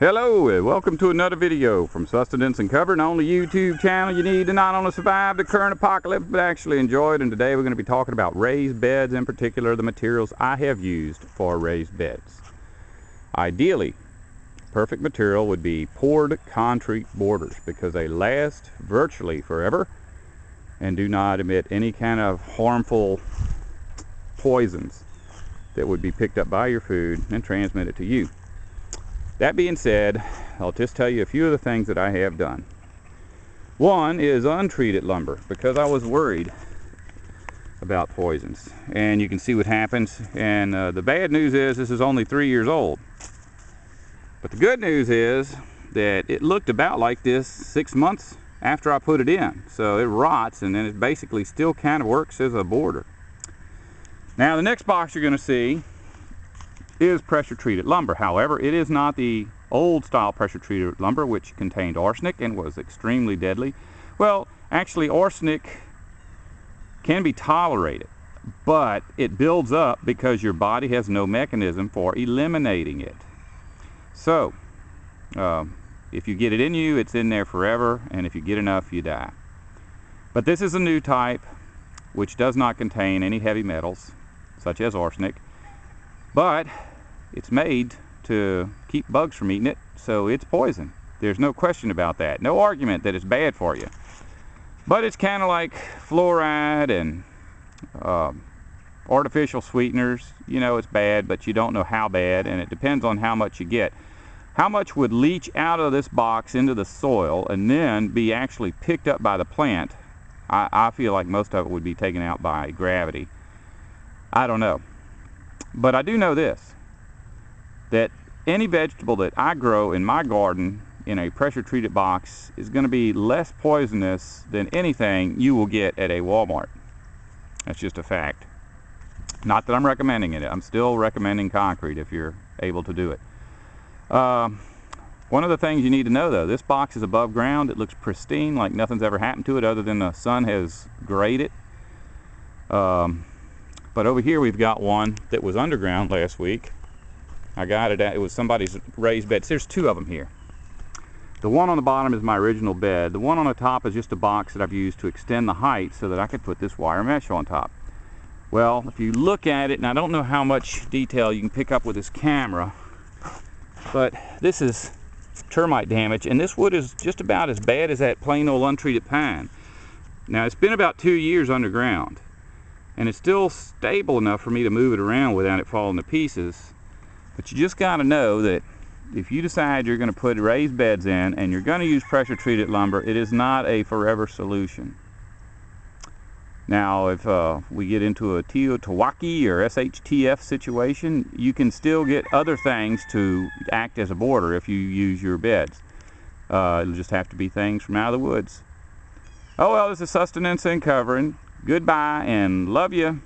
Hello and welcome to another video from Sustenance and Covering on the YouTube channel you need to not only survive the current apocalypse but actually enjoy it. And today we're going to be talking about raised beds, in particular the materials I have used for raised beds. Ideally, perfect material would be poured concrete borders because they last virtually forever and do not emit any kind of harmful poisons that would be picked up by your food and transmitted to you. That being said, I'll just tell you a few of the things that I have done. One is untreated lumber because I was worried about poisons. And you can see what happens. And the bad news is this is only 3 years old. But the good news is that it looked about like this 6 months after I put it in. So it rots and then it basically still kind of works as a border. Now the next box you're going to see is pressure treated lumber. However, it is not the old style pressure treated lumber which contained arsenic and was extremely deadly. Well, actually arsenic can be tolerated, but it builds up because your body has no mechanism for eliminating it. So if you get it in you, it's in there forever, and if you get enough, you die. But this is a new type which does not contain any heavy metals such as arsenic, but it's made to keep bugs from eating it, so it's poison. There's no question about that. No argument that it's bad for you. But it's kind of like fluoride and artificial sweeteners. You know it's bad, but you don't know how bad, and it depends on how much you get. How much would leach out of this box into the soil and then be actually picked up by the plant? I feel like most of it would be taken out by gravity. I don't know. But I do know this, that any vegetable that I grow in my garden in a pressure treated box is going to be less poisonous than anything you will get at a Walmart. That's just a fact. Not that I'm recommending it. I'm still recommending concrete if you're able to do it. One of the things you need to know though, this box is above ground. It looks pristine, like nothing's ever happened to it other than the sun has grayed it. But over here we've got one that was underground last week. I got it at, it was somebody's raised bed. There's two of them here. The one on the bottom is my original bed. The one on the top is just a box that I've used to extend the height so that I could put this wire mesh on top. Well, if you look at it, and I don't know how much detail you can pick up with this camera, but this is termite damage, and this wood is just about as bad as that plain old untreated pine. Now it's been about 2 years underground, and it's still stable enough for me to move it around without it falling to pieces. But you just got to know that if you decide you're going to put raised beds in and you're going to use pressure treated lumber, it is not a forever solution. Now if we get into a Teotihuacan or SHTF situation, you can still get other things to act as a border if you use your beds. It'll just have to be things from out of the woods. Oh well, this is Sustenance and Covering. Goodbye and love you.